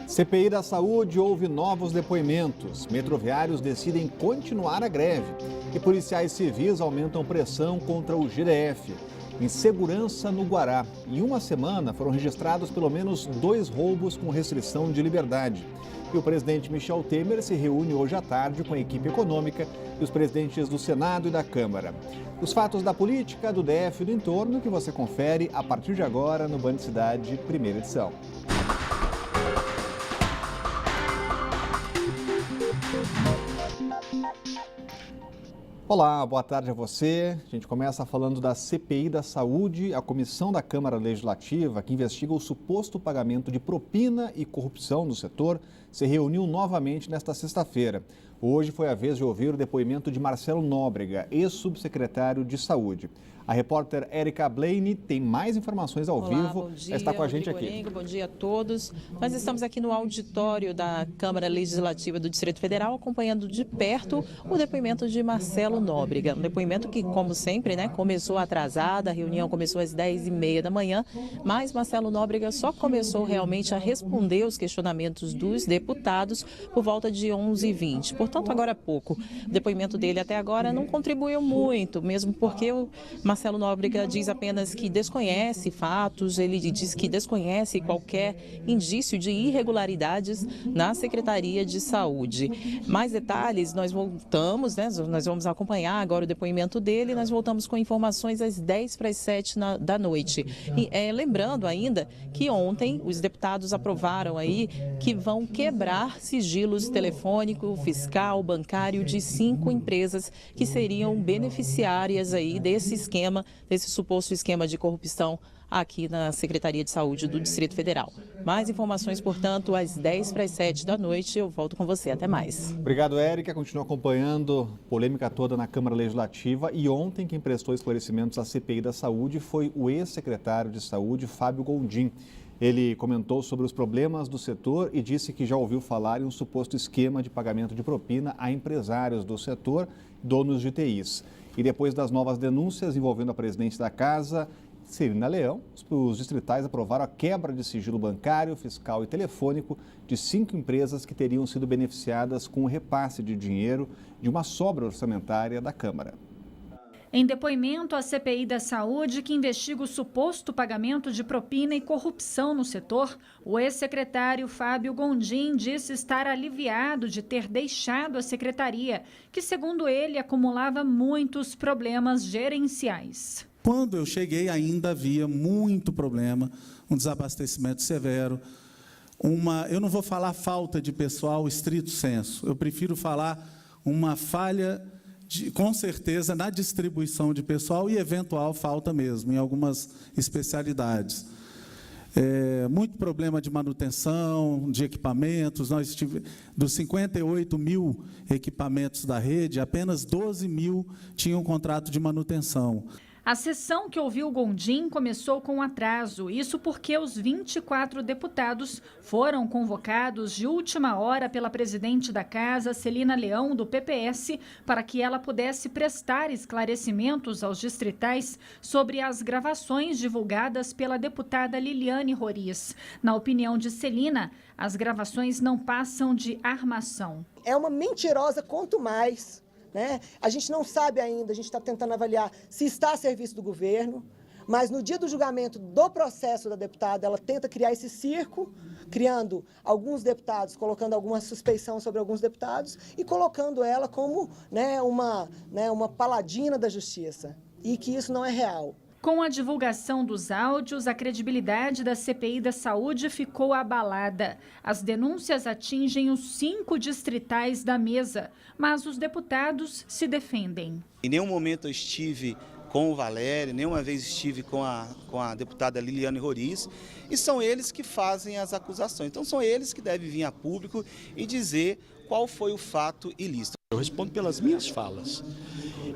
CPI da Saúde houve novos depoimentos. Metroviários decidem continuar a greve. E policiais civis aumentam pressão contra o GDF. Insegurança no Guará. Em uma semana foram registrados pelo menos 2 roubos com restrição de liberdade. E o presidente Michel Temer se reúne hoje à tarde com a equipe econômica e os presidentes do Senado e da Câmara. Os fatos da política, do DF e do entorno que você confere a partir de agora no Band Cidade, primeira edição. Olá, boa tarde a você. A gente começa falando da CPI da Saúde, a comissão da Câmara Legislativa que investiga o suposto pagamento de propina e corrupção no setor se reuniu novamente nesta sexta-feira. Hoje foi a vez de ouvir o depoimento de Marcelo Nóbrega, ex-subsecretário de Saúde. A repórter Érica Blaine tem mais informações ao vivo. Bom dia, está com a gente aqui. Bom dia a todos. Nós estamos aqui no auditório da Câmara Legislativa do Distrito Federal, acompanhando de perto o depoimento de Marcelo Nóbrega. Um depoimento que, como sempre, começou atrasado, a reunião começou às 10h30 da manhã, mas Marcelo Nóbrega só começou realmente a responder os questionamentos dos deputados por volta de 11h20. Portanto, agora há pouco. O depoimento dele até agora não contribuiu muito, mesmo porque o Marcelo Nóbrega diz apenas que desconhece fatos, ele diz que desconhece qualquer indício de irregularidades na Secretaria de Saúde. Mais detalhes, nós voltamos, nós vamos acompanhar agora o depoimento dele, nós voltamos com informações às 10h para as 7h da noite. E, lembrando ainda que ontem os deputados aprovaram aí que vão quebrar sigilos telefônico, fiscal, bancário de 5 empresas que seriam beneficiárias aí desse suposto esquema de corrupção aqui na Secretaria de Saúde do Distrito Federal. Mais informações, portanto, às 10h para as 7h da noite. Eu volto com você. Até mais. Obrigado, Érica. Continua acompanhando a polêmica toda na Câmara Legislativa. E ontem quem prestou esclarecimentos à CPI da Saúde foi o ex-secretário de Saúde, Fábio Gondim. Ele comentou sobre os problemas do setor e disse que já ouviu falar em um suposto esquema de pagamento de propina a empresários do setor, donos de UTIs. E depois das novas denúncias envolvendo a presidente da casa, Celina Leão, os distritais aprovaram a quebra de sigilo bancário, fiscal e telefônico de 5 empresas que teriam sido beneficiadas com o repasse de dinheiro de uma sobra orçamentária da Câmara. Em depoimento à CPI da Saúde, que investiga o suposto pagamento de propina e corrupção no setor, o ex-secretário Fábio Gondim disse estar aliviado de ter deixado a secretaria, que, segundo ele, acumulava muitos problemas gerenciais. Quando eu cheguei, ainda havia muito problema, um desabastecimento severo, eu não vou falar falta de pessoal estrito sensu, eu prefiro falar uma falha, com certeza, na distribuição de pessoal e eventual falta mesmo, em algumas especialidades. Muito problema de manutenção, de equipamentos. Dos 58 mil equipamentos da rede, apenas 12 mil tinham contrato de manutenção. A sessão que ouviu Gondim começou com atraso, isso porque os 24 deputados foram convocados de última hora pela presidente da casa, Celina Leão, do PPS, para que ela pudesse prestar esclarecimentos aos distritais sobre as gravações divulgadas pela deputada Liliane Roriz. Na opinião de Celina, as gravações não passam de armação. É uma mentirosa quanto mais. A gente não sabe ainda, a gente está tentando avaliar se está a serviço do governo, mas no dia do julgamento do processo da deputada, ela tenta criar esse circo, criando alguns deputados, colocando alguma suspeição sobre alguns deputados e colocando ela como uma paladina da justiça, e que isso não é real. Com a divulgação dos áudios, a credibilidade da CPI da Saúde ficou abalada. As denúncias atingem os 5 distritais da mesa, mas os deputados se defendem. Em nenhum momento eu estive com o Valério, nenhuma vez estive com a deputada Liliane Roriz, e são eles que fazem as acusações. Então são eles que devem vir a público e dizer qual foi o fato ilícito. Eu respondo pelas minhas falas.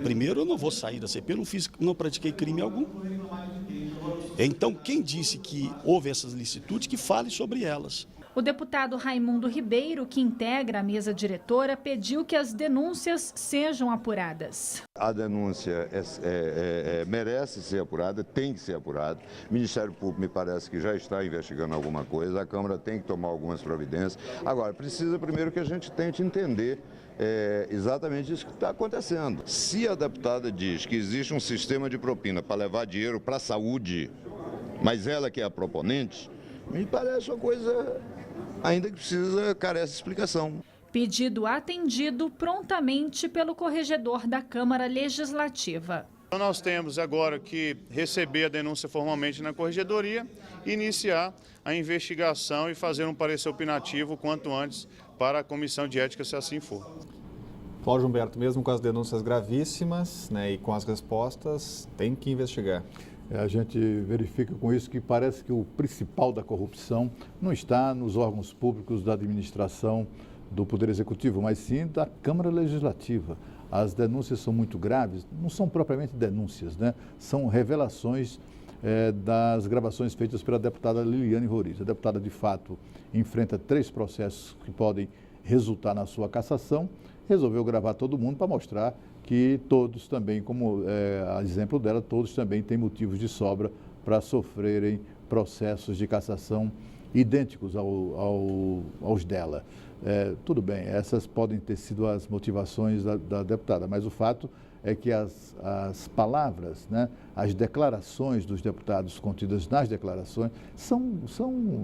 Primeiro, eu não vou sair da CPI, não pratiquei crime algum. Então, quem disse que houve essas licitudes, que fale sobre elas. O deputado Raimundo Ribeiro, que integra a mesa diretora, pediu que as denúncias sejam apuradas. A denúncia merece ser apurada, tem que ser apurada. O Ministério Público me parece que já está investigando alguma coisa, a Câmara tem que tomar algumas providências. Agora, precisa primeiro que a gente tente entender exatamente isso que está acontecendo. Se a deputada diz que existe um sistema de propina para levar dinheiro para a saúde, mas ela que é a proponente, me parece uma coisa ainda que carece de explicação. Pedido atendido prontamente pelo corregedor da Câmara Legislativa. Nós temos agora que receber a denúncia formalmente na corregedoria, iniciar a investigação e fazer um parecer opinativo quanto antes para a Comissão de Ética, se assim for. Cláudio Humberto, mesmo com as denúncias gravíssimas, né, e com as respostas, tem que investigar. A gente verifica com isso que parece que o principal da corrupção não está nos órgãos públicos da administração do Poder Executivo, mas sim da Câmara Legislativa. As denúncias são muito graves, não são propriamente denúncias, né? São revelações das gravações feitas pela deputada Liliane Roriz. A deputada, de fato, enfrenta 3 processos que podem resultar na sua cassação, resolveu gravar todo mundo para mostrar que todos também, como a exemplo dela, todos também têm motivos de sobra para sofrerem processos de cassação idênticos aos dela. Tudo bem, essas podem ter sido as motivações da deputada, mas o fato é que as palavras, né, as declarações dos deputados contidas nas declarações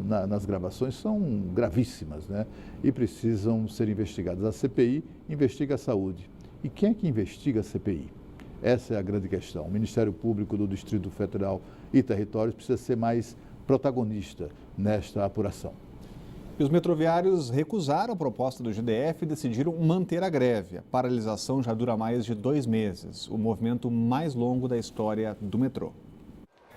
nas gravações são gravíssimas, né, e precisam ser investigadas. A CPI investiga a saúde. E quem é que investiga a CPI? Essa é a grande questão. O Ministério Público do Distrito Federal e Territórios precisa ser mais protagonista nesta apuração. E os metroviários recusaram a proposta do GDF e decidiram manter a greve. A paralisação já dura mais de 2 meses, o movimento mais longo da história do metrô.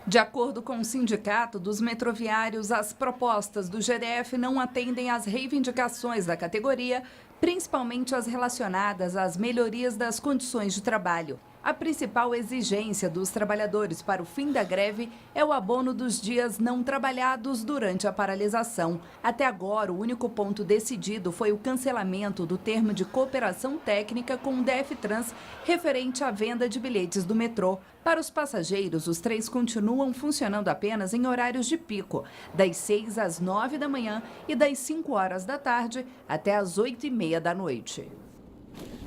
De acordo com o sindicato dos metroviários, as propostas do GDF não atendem às reivindicações da categoria, principalmente as relacionadas às melhorias das condições de trabalho. A principal exigência dos trabalhadores para o fim da greve é o abono dos dias não trabalhados durante a paralisação. Até agora, o único ponto decidido foi o cancelamento do termo de cooperação técnica com o DFTrans referente à venda de bilhetes do metrô. Para os passageiros, os trens continuam funcionando apenas em horários de pico, das 6 às 9 da manhã e das 5 horas da tarde até às 8h30 da noite.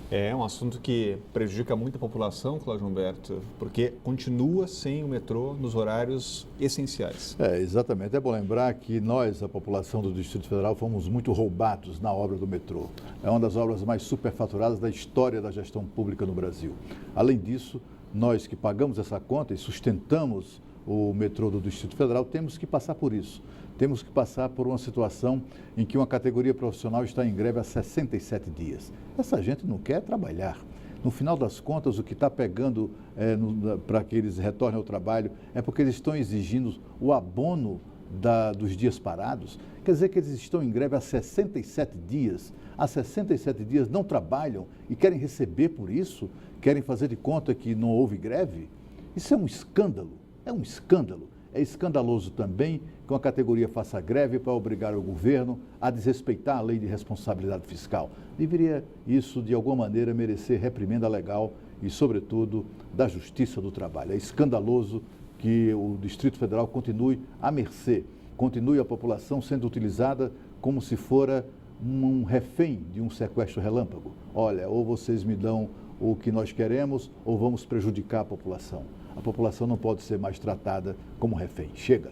É um assunto que prejudica muito a população, Cláudio Humberto, porque continua sem o metrô nos horários essenciais. Exatamente. É bom lembrar que nós, a população do Distrito Federal, fomos muito roubados na obra do metrô. É uma das obras mais superfaturadas da história da gestão pública no Brasil. Além disso, nós que pagamos essa conta e sustentamos o metrô do Distrito Federal, temos que passar por isso. Temos que passar por uma situação em que uma categoria profissional está em greve há 67 dias. Essa gente não quer trabalhar. No final das contas, o que está pegando para que eles retornem ao trabalho é porque eles estão exigindo o abono dos dias parados. Quer dizer que eles estão em greve há 67 dias. Há 67 dias não trabalham e querem receber por isso? Querem fazer de conta que não houve greve? Isso é um escândalo. É um escândalo. É escandaloso também que uma categoria faça greve para obrigar o governo a desrespeitar a lei de responsabilidade fiscal. Deveria isso, de alguma maneira, merecer reprimenda legal e, sobretudo, da Justiça do Trabalho. É escandaloso que o Distrito Federal continue à mercê, continue a população sendo utilizada como se fora um refém de um sequestro relâmpago. Olha, ou vocês me dão o que nós queremos ou vamos prejudicar a população. A população não pode ser mais tratada como refém. Chega.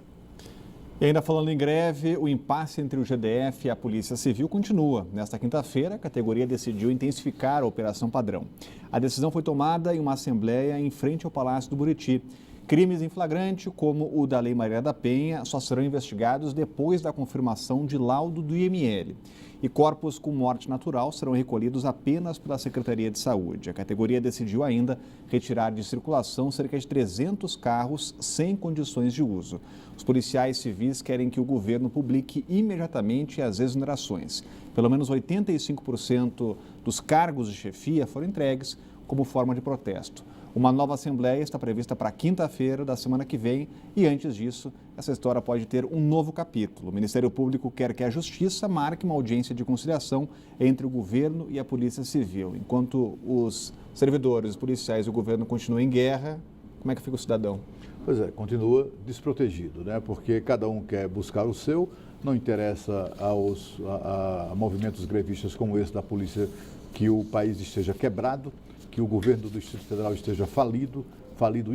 E ainda falando em greve, o impasse entre o GDF e a Polícia Civil continua. Nesta quinta-feira, a categoria decidiu intensificar a operação padrão. A decisão foi tomada em uma assembleia em frente ao Palácio do Buriti. Crimes em flagrante, como o da Lei Maria da Penha, só serão investigados depois da confirmação de laudo do IML. E corpos com morte natural serão recolhidos apenas pela Secretaria de Saúde. A categoria decidiu ainda retirar de circulação cerca de 300 carros sem condições de uso. Os policiais civis querem que o governo publique imediatamente as exonerações. Pelo menos 85% dos cargos de chefia foram entregues como forma de protesto. Uma nova assembleia está prevista para quinta-feira da semana que vem e, antes disso, essa história pode ter um novo capítulo. O Ministério Público quer que a Justiça marque uma audiência de conciliação entre o governo e a Polícia Civil. Enquanto os servidores, os policiais e o governo continuam em guerra, como é que fica o cidadão? Pois é, continua desprotegido, né? Porque cada um quer buscar o seu, não interessa a movimentos grevistas como esse da polícia que o país esteja quebrado, que o governo do Distrito Federal esteja falido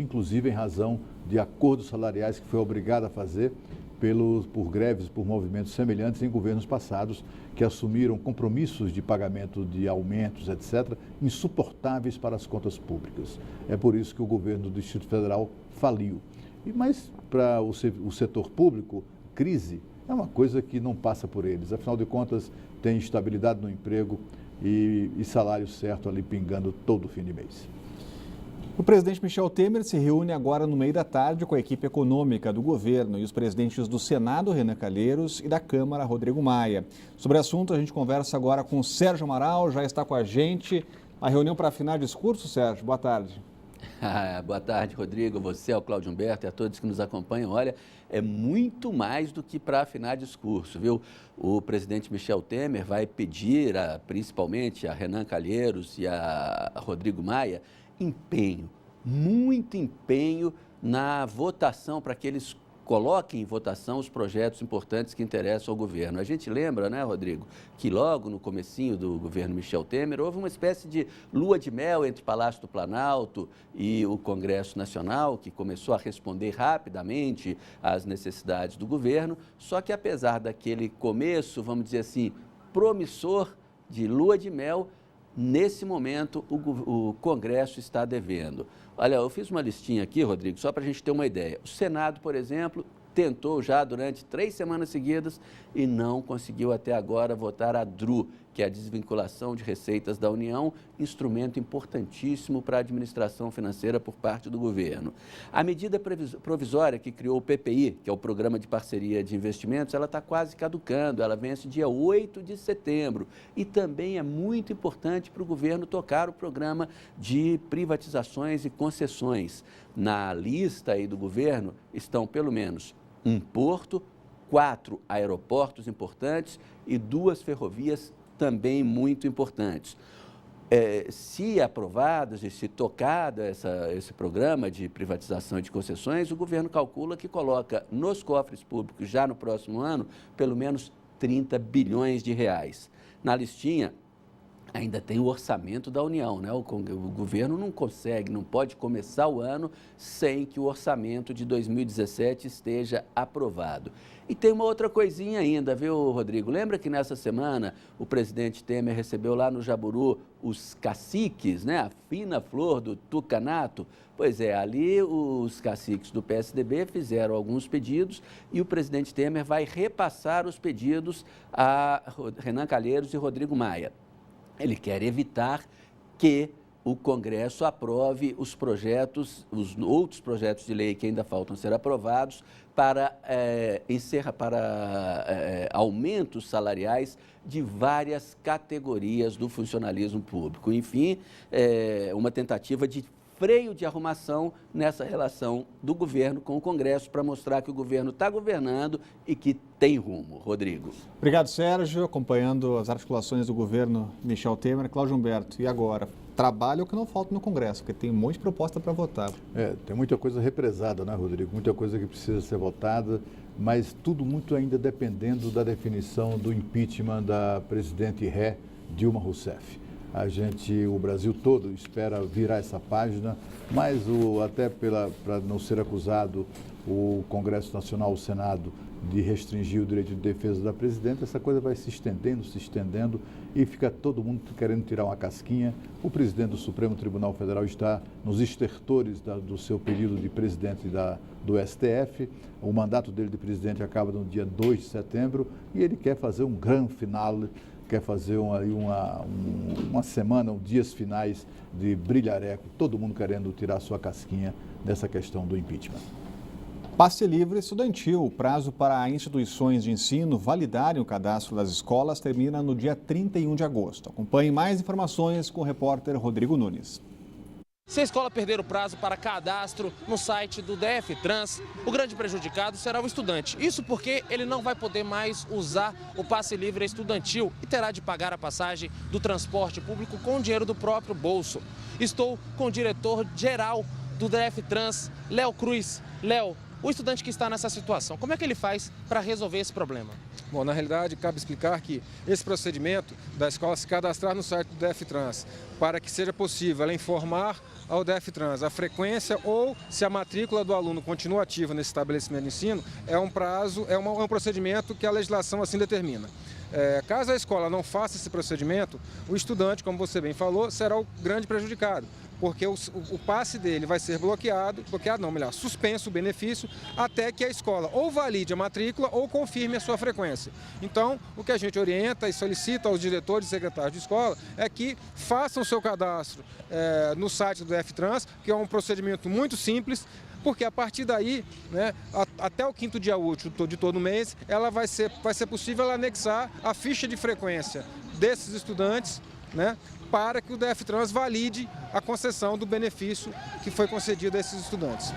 inclusive em razão de acordos salariais que foi obrigado a fazer por greves, por movimentos semelhantes em governos passados que assumiram compromissos de pagamento de aumentos, etc., insuportáveis para as contas públicas. É por isso que o governo do Distrito Federal faliu. Mas para o setor público, crise é uma coisa que não passa por eles. Afinal de contas, tem estabilidade no emprego e salário certo ali pingando todo fim de mês. O presidente Michel Temer se reúne agora no meio da tarde com a equipe econômica do governo e os presidentes do Senado, Renan Calheiros, e da Câmara, Rodrigo Maia. Sobre o assunto, a gente conversa agora com o Sérgio Amaral, já está com a gente. A reunião para afinar discurso, Sérgio, boa tarde. Boa tarde, Rodrigo, você, ao Cláudio Humberto e a todos que nos acompanham. Olha, é muito mais do que para afinar discurso, viu? O presidente Michel Temer vai pedir, principalmente a Renan Calheiros e a Rodrigo Maia, empenho, muito empenho na votação, para que eles coloquem em votação os projetos importantes que interessam ao governo. A gente lembra, né, Rodrigo, que logo no comecinho do governo Michel Temer houve uma espécie de lua de mel entre o Palácio do Planalto e o Congresso Nacional, que começou a responder rapidamente às necessidades do governo, só que apesar daquele começo, vamos dizer assim, promissor de lua de mel, nesse momento, o Congresso está devendo. Olha, eu fiz uma listinha aqui, Rodrigo, só para a gente ter uma ideia. O Senado, por exemplo, tentou já durante 3 semanas seguidas e não conseguiu até agora votar a DRU, que é a desvinculação de receitas da União, instrumento importantíssimo para a administração financeira por parte do governo. A medida provisória que criou o PPI, que é o Programa de Parceria de Investimentos, ela está quase caducando, ela vence dia 8 de setembro. E também é muito importante para o governo tocar o programa de privatizações e concessões. Na lista aí do governo estão pelo menos um porto, 4 aeroportos importantes e 2 ferrovias também muito importantes. Se aprovadas e se tocado esse programa de privatização e de concessões, o governo calcula que coloca nos cofres públicos já no próximo ano pelo menos 30 bilhões de reais. Na listinha ainda tem o orçamento da União, né? O governo não consegue, não pode começar o ano sem que o orçamento de 2017 esteja aprovado. E tem uma outra coisinha ainda, viu, Rodrigo? Lembra que nessa semana o presidente Temer recebeu lá no Jaburu os caciques, né? A fina flor do tucanato? Pois é, ali os caciques do PSDB fizeram alguns pedidos e o presidente Temer vai repassar os pedidos a Renan Calheiros e Rodrigo Maia. Ele quer evitar que o Congresso aprove os outros projetos de lei que ainda faltam ser aprovados para aumentos salariais de várias categorias do funcionalismo público. Enfim, uma tentativa de freio de arrumação nessa relação do governo com o Congresso para mostrar que o governo está governando e que tem rumo. Rodrigo. Obrigado, Sérgio. Acompanhando as articulações do governo Michel Temer. Cláudio Humberto, e agora? Trabalho é o que não falta no Congresso, porque tem um monte de proposta para votar. Tem muita coisa represada, né, Rodrigo? Muita coisa que precisa ser votada, mas tudo muito ainda dependendo da definição do impeachment da presidente ré Dilma Rousseff. O Brasil todo espera virar essa página, mas até para não ser acusado o Congresso Nacional, o Senado, de restringir o direito de defesa da presidenta, essa coisa vai se estendendo e fica todo mundo querendo tirar uma casquinha. O presidente do Supremo Tribunal Federal está nos estertores do seu período de presidente do STF. O mandato dele de presidente acaba no dia 2 de setembro e ele quer fazer um grande finale, quer fazer uma semana, dias finais de brilhareco, todo mundo querendo tirar sua casquinha dessa questão do impeachment. Passe livre estudantil. O prazo para instituições de ensino validarem o cadastro das escolas termina no dia 31 de agosto. Acompanhe mais informações com o repórter Rodrigo Nunes. Se a escola perder o prazo para cadastro no site do DF-Trans, o grande prejudicado será o estudante. Isso porque ele não vai poder mais usar o passe livre estudantil e terá de pagar a passagem do transporte público com o dinheiro do próprio bolso. Estou com o diretor-geral do DF-Trans, Léo Cruz. Léo, o estudante que está nessa situação, como é que ele faz para resolver esse problema? Bom, na realidade, cabe explicar que esse procedimento da escola se cadastrar no site do DF-Trans, para que seja possível ela informar ao DF-Trans a frequência ou se a matrícula do aluno continua ativa nesse estabelecimento de ensino, é um procedimento que a legislação assim determina. Caso a escola não faça esse procedimento, o estudante, como você bem falou, será o grande prejudicado, porque o passe dele vai ser suspenso o benefício, até que a escola ou valide a matrícula ou confirme a sua frequência. Então, o que a gente orienta e solicita aos diretores e secretários de escola é que façam o seu cadastro no site do DF-Trans, que é um procedimento muito simples, porque a partir daí, né, até o 5º dia útil de todo mês, vai ser possível ela anexar a ficha de frequência desses estudantes, né, para que o DF-Trans valide a concessão do benefício que foi concedido a esses estudantes.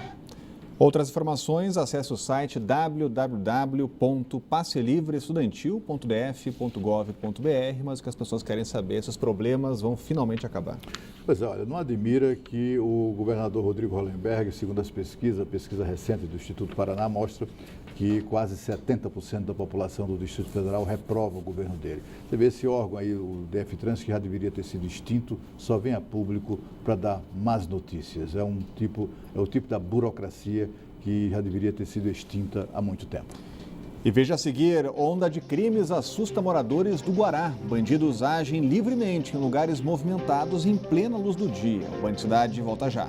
Outras informações, acesse o site www.passelivreestudantil.df.gov.br, mas o que as pessoas querem saber, esses problemas vão finalmente acabar. Pois é, olha, não admira que o governador Rodrigo Hollenberg, segundo as pesquisas, a pesquisa recente do Instituto Paraná mostra que quase 70% da população do Distrito Federal reprova o governo dele. Você vê esse órgão aí, o DF-Trans, que já deveria ter sido extinto, só vem a público para dar más notícias. É o tipo da burocracia que já deveria ter sido extinta há muito tempo. E veja a seguir, onda de crimes assusta moradores do Guará. Bandidos agem livremente em lugares movimentados em plena luz do dia. O Band Cidade volta já.